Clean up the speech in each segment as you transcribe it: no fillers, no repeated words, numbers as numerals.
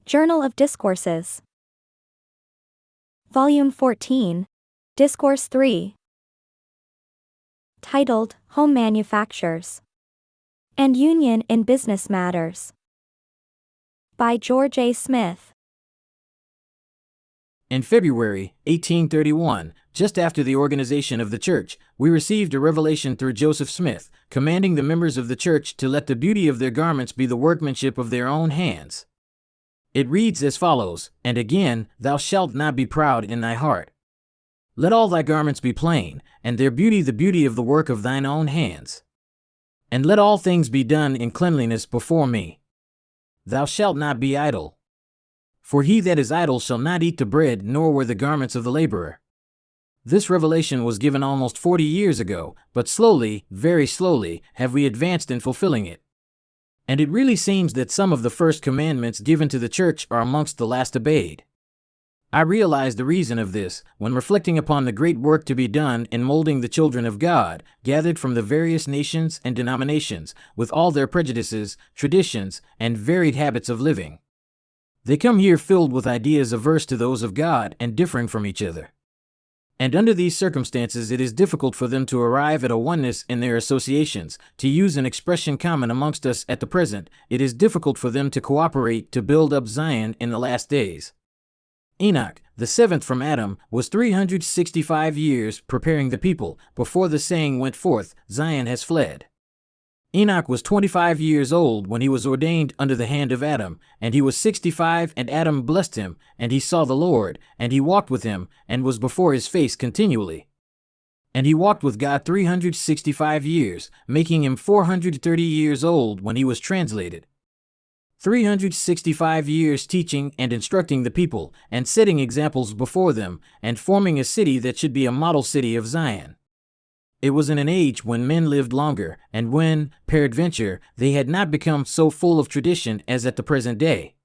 Journal of Discourses. Volume 14. Discourse 3. Titled, Home Manufactures and Union in Business Matters. By George A. Smith. In February 1831, just after the organization of the church, we received a revelation through Joseph Smith, commanding the members of the church to let the beauty of their garments be the workmanship of their own hands. It reads as follows, "And again, thou shalt not be proud in thy heart. Let all thy garments be plain, and their beauty the beauty of the work of thine own hands. And let all things be done in cleanliness before me. Thou shalt not be idle. For he that is idle shall not eat the bread, nor wear the garments of the laborer." This revelation was given almost 40 years ago, but slowly, very slowly, have we advanced in fulfilling it. And it really seems that some of the first commandments given to the church are amongst the last obeyed. I realized the reason of this when reflecting upon the great work to be done in molding the children of God, gathered from the various nations and denominations, with all their prejudices, traditions, and varied habits of living. They come here filled with ideas averse to those of God and differing from each other. And under these circumstances it is difficult for them to arrive at a oneness in their associations. To use an expression common amongst us at the present, it is difficult for them to cooperate to build up Zion in the last days. Enoch, the seventh from Adam, was 365 years preparing the people before the saying went forth, "Zion has fled." Enoch was 25 years old when he was ordained under the hand of Adam, and he was 65, and Adam blessed him, and he saw the Lord, and he walked with him, and was before his face continually. And he walked with God 365 years, making him 430 years old when he was translated. 365 years teaching and instructing the people, and setting examples before them, and forming a city that should be a model city of Zion. It was in an age when men lived longer, and when, peradventure, they had not become so full of tradition as at the present day.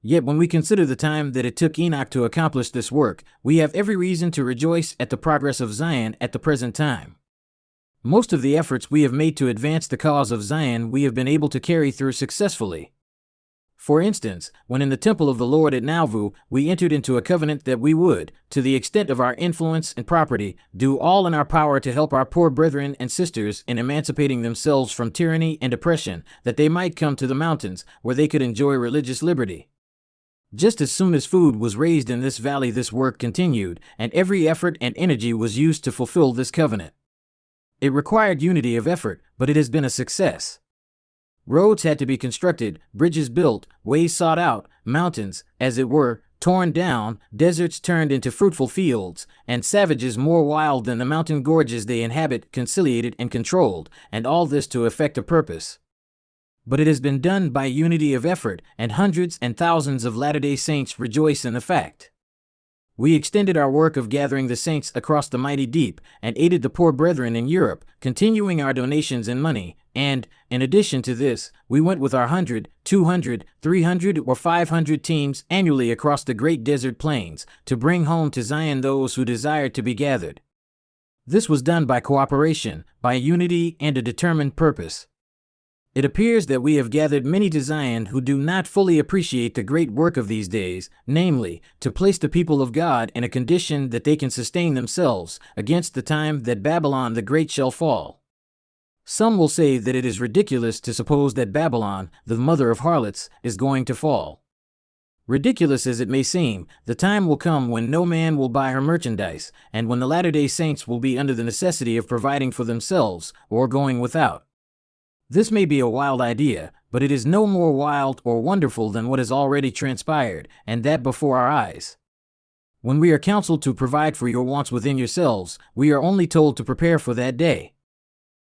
Yet when we consider the time that it took Enoch to accomplish this work, we have every reason to rejoice at the progress of Zion at the present time. Most of the efforts we have made to advance the cause of Zion we have been able to carry through successfully. For instance, when in the temple of the Lord at Nauvoo, we entered into a covenant that we would, to the extent of our influence and property, do all in our power to help our poor brethren and sisters in emancipating themselves from tyranny and oppression, that they might come to the mountains, where they could enjoy religious liberty. Just as soon as food was raised in this valley, this work continued, and every effort and energy was used to fulfill this covenant. It required unity of effort, but it has been a success. Roads had to be constructed, bridges built, ways sought out, mountains, as it were, torn down, deserts turned into fruitful fields, and savages more wild than the mountain gorges they inhabit conciliated and controlled, and all this to effect a purpose. But it has been done by unity of effort, and hundreds and thousands of Latter-day Saints rejoice in the fact. We extended our work of gathering the saints across the mighty deep, and aided the poor brethren in Europe, continuing our donations in money, and, in addition to this, we went with our 100, 200, 300, or 500 teams annually across the great desert plains, to bring home to Zion those who desired to be gathered. This was done by cooperation, by unity and a determined purpose. It appears that we have gathered many to Zion who do not fully appreciate the great work of these days, namely, to place the people of God in a condition that they can sustain themselves against the time that Babylon the Great shall fall. Some will say that it is ridiculous to suppose that Babylon, the mother of harlots, is going to fall. Ridiculous as it may seem, the time will come when no man will buy her merchandise, and when the Latter-day Saints will be under the necessity of providing for themselves, or going without. This may be a wild idea, but it is no more wild or wonderful than what has already transpired, and that before our eyes. When we are counseled to provide for your wants within yourselves, we are only told to prepare for that day.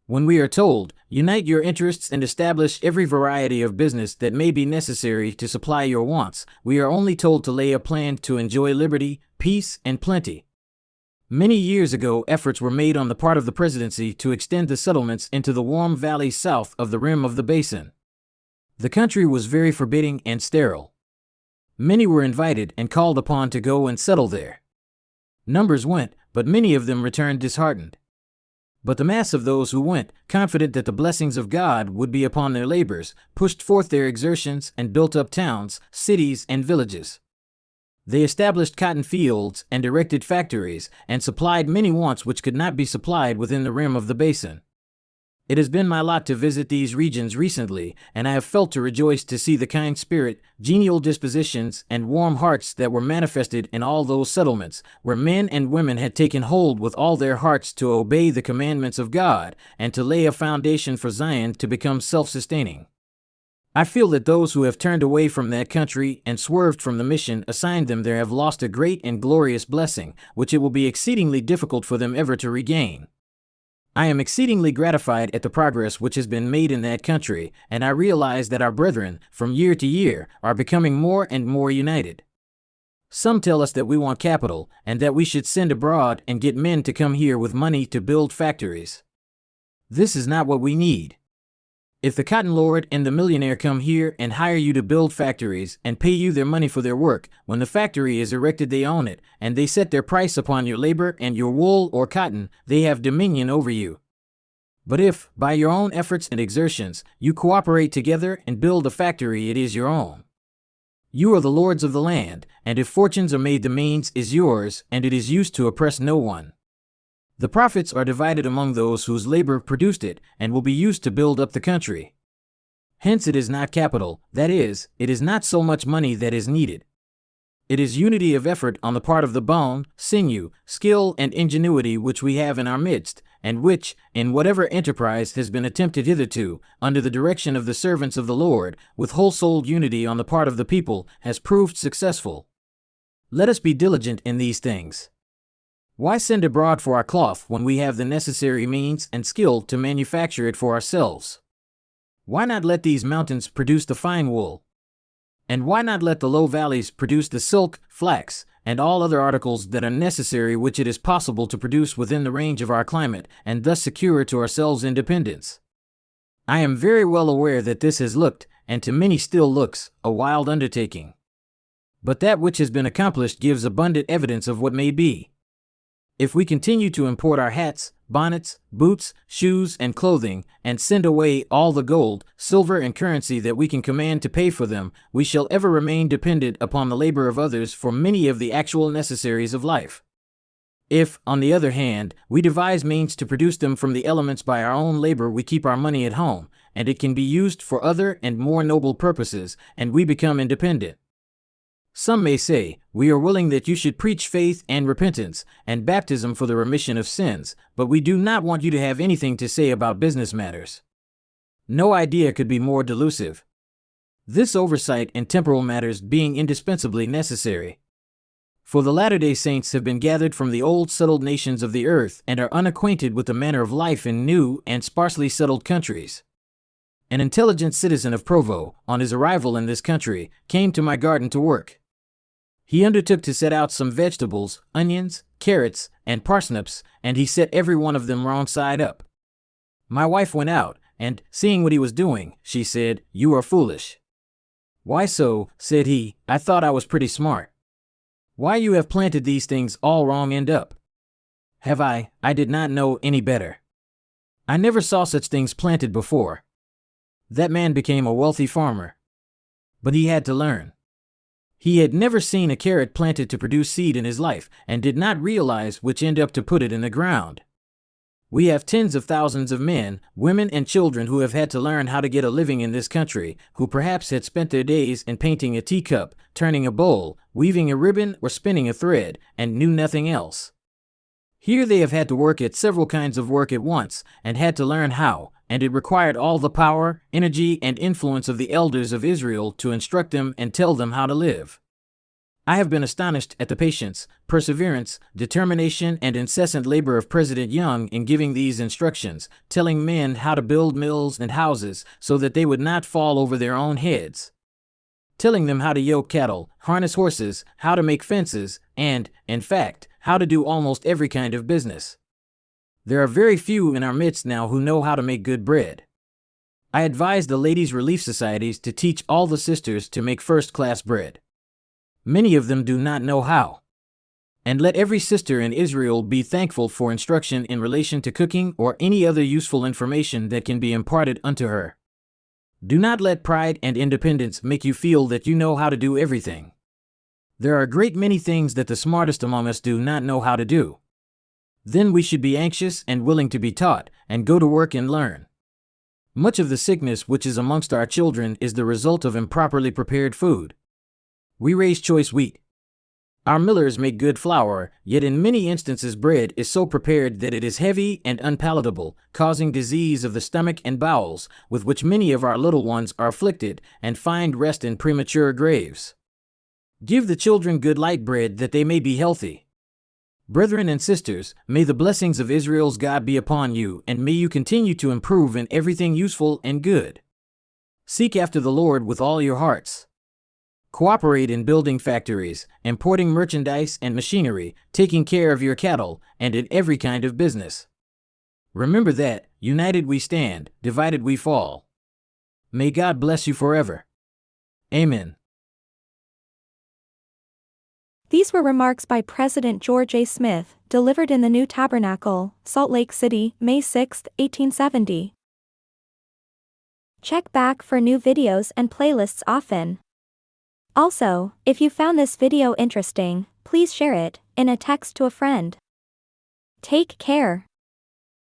When we are told, unite your interests and establish every variety of business that may be necessary to supply your wants, we are only told to lay a plan to enjoy liberty, peace, and plenty. Many years ago, efforts were made on the part of the presidency to extend the settlements into the warm valleys south of the rim of the basin. The country was very forbidding and sterile. Many were invited and called upon to go and settle there. Numbers went, but many of them returned disheartened. But the mass of those who went, confident that the blessings of God would be upon their labors, pushed forth their exertions and built up towns, cities, and villages. They established cotton fields and erected factories, and supplied many wants which could not be supplied within the rim of the basin. It has been my lot to visit these regions recently, and I have felt to rejoice to see the kind spirit, genial dispositions, and warm hearts that were manifested in all those settlements, where men and women had taken hold with all their hearts to obey the commandments of God, and to lay a foundation for Zion to become self-sustaining. I feel that those who have turned away from that country and swerved from the mission assigned them there have lost a great and glorious blessing, which it will be exceedingly difficult for them ever to regain. I am exceedingly gratified at the progress which has been made in that country, and I realize that our brethren, from year to year, are becoming more and more united. Some tell us that we want capital, and that we should send abroad and get men to come here with money to build factories. This is not what we need. If the cotton lord and the millionaire come here and hire you to build factories and pay you their money for their work, when the factory is erected they own it, and they set their price upon your labor and your wool or cotton, they have dominion over you. But if, by your own efforts and exertions, you cooperate together and build a factory, it is your own. You are the lords of the land, and if fortunes are made the means is yours, and it is used to oppress no one. The profits are divided among those whose labor produced it, and will be used to build up the country. Hence it is not capital, that is, it is not so much money that is needed. It is unity of effort on the part of the bone, sinew, skill, and ingenuity which we have in our midst, and which, in whatever enterprise has been attempted hitherto, under the direction of the servants of the Lord, with whole-souled unity on the part of the people, has proved successful. Let us be diligent in these things. Why send abroad for our cloth when we have the necessary means and skill to manufacture it for ourselves? Why not let these mountains produce the fine wool? And why not let the low valleys produce the silk, flax, and all other articles that are necessary which it is possible to produce within the range of our climate, and thus secure to ourselves independence? I am very well aware that this has looked, and to many still looks, a wild undertaking. But that which has been accomplished gives abundant evidence of what may be. If we continue to import our hats, bonnets, boots, shoes, and clothing, and send away all the gold, silver, and currency that we can command to pay for them, we shall ever remain dependent upon the labor of others for many of the actual necessaries of life. If, on the other hand, we devise means to produce them from the elements by our own labor, we keep our money at home, and it can be used for other and more noble purposes, and we become independent. Some may say, we are willing that you should preach faith and repentance, and baptism for the remission of sins, but we do not want you to have anything to say about business matters. No idea could be more delusive. This oversight in temporal matters being indispensably necessary. For the Latter-day Saints have been gathered from the old settled nations of the earth and are unacquainted with the manner of life in new and sparsely settled countries. An intelligent citizen of Provo, on his arrival in this country, came to my garden to work. He undertook to set out some vegetables, onions, carrots, and parsnips, and he set every one of them wrong side up. My wife went out, and, seeing what he was doing, she said, "You are foolish." "Why so?" said he. "I thought I was pretty smart." "Why you have planted these things all wrong end up." "Have I? I did not know any better. I never saw such things planted before." That man became a wealthy farmer. But he had to learn. He had never seen a carrot planted to produce seed in his life, and did not realize which end up to put it in the ground. We have tens of thousands of men, women, and children who have had to learn how to get a living in this country, who perhaps had spent their days in painting a teacup, turning a bowl, weaving a ribbon, or spinning a thread, and knew nothing else. Here they have had to work at several kinds of work at once, and had to learn how, and it required all the power, energy, and influence of the elders of Israel to instruct them and tell them how to live. I have been astonished at the patience, perseverance, determination, and incessant labor of President Young in giving these instructions, telling men how to build mills and houses so that they would not fall over their own heads, telling them how to yoke cattle, harness horses, how to make fences, and, in fact, how to do almost every kind of business. There are very few in our midst now who know how to make good bread. I advise the ladies' relief societies to teach all the sisters to make first-class bread. Many of them do not know how. And let every sister in Israel be thankful for instruction in relation to cooking or any other useful information that can be imparted unto her. Do not let pride and independence make you feel that you know how to do everything. There are a great many things that the smartest among us do not know how to do. Then we should be anxious and willing to be taught, and go to work and learn. Much of the sickness which is amongst our children is the result of improperly prepared food. We raise choice wheat. Our millers make good flour, yet in many instances bread is so prepared that it is heavy and unpalatable, causing disease of the stomach and bowels, with which many of our little ones are afflicted and find rest in premature graves. Give the children good light bread that they may be healthy. Brethren and sisters, may the blessings of Israel's God be upon you, and may you continue to improve in everything useful and good. Seek after the Lord with all your hearts. Cooperate in building factories, importing merchandise and machinery, taking care of your cattle, and in every kind of business. Remember that, united we stand, divided we fall. May God bless you forever. Amen. These were remarks by President George A. Smith, delivered in the New Tabernacle, Salt Lake City, May 6, 1870. Check back for new videos and playlists often. Also, if you found this video interesting, please share it in a text to a friend. Take care.